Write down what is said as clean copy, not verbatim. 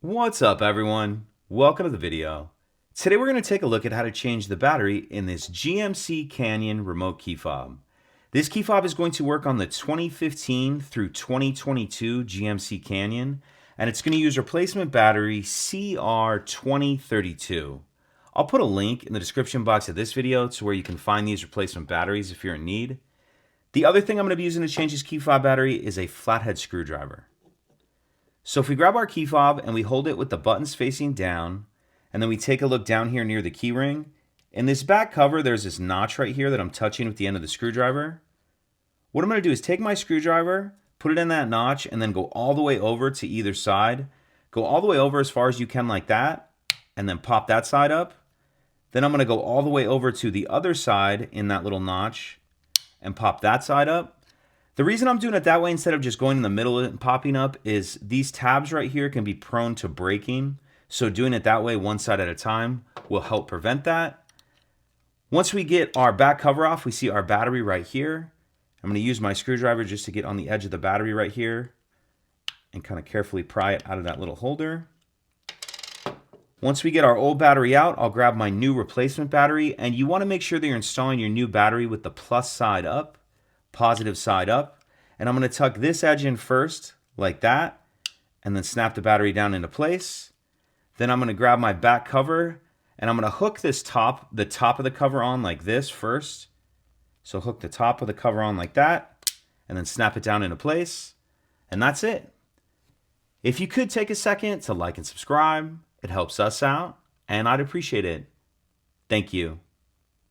What's up, everyone? Welcome to the video. Today we're going to take a look at how to change the battery in this GMC Canyon remote key fob. This key fob is going to work on the 2015 through 2022 GMC Canyon, and it's going to use replacement battery CR2032. I'll put a link in the description box of this video to where you can find these replacement batteries if you're in need. The other thing I'm going to be using to change this key fob battery is a flathead screwdriver. So if we grab our key fob and we hold it with the buttons facing down, and then we take a look down here near the key ring, in this back cover there's this notch right here that I'm touching with the end of the screwdriver. What I'm going to do is take my screwdriver, put it in that notch, and then go all the way over to either side. Go all the way over as far as you can like that, and then pop that side up. Then I'm going to go all the way over to the other side in that little notch and pop that side up. The reason I'm doing it that way instead of just going in the middle and popping up is these tabs right here can be prone to breaking. So doing it that way, one side at a time, will help prevent that. Once we get our back cover off, we see our battery right here. I'm going to use my screwdriver just to get on the edge of the battery right here and kind of carefully pry it out of that little holder. Once we get our old battery out, I'll grab my new replacement battery, and you want to make sure that you're installing your new battery with the plus side up, positive side up, and I'm going to tuck this edge in first like that and then snap the battery down into place. Then I'm going to grab my back cover and I'm going to hook the top of the cover on like this first. So hook the top of the cover on like that and then snap it down into place, and that's it. If you could take a second to like and subscribe, it helps us out and I'd appreciate it. Thank you.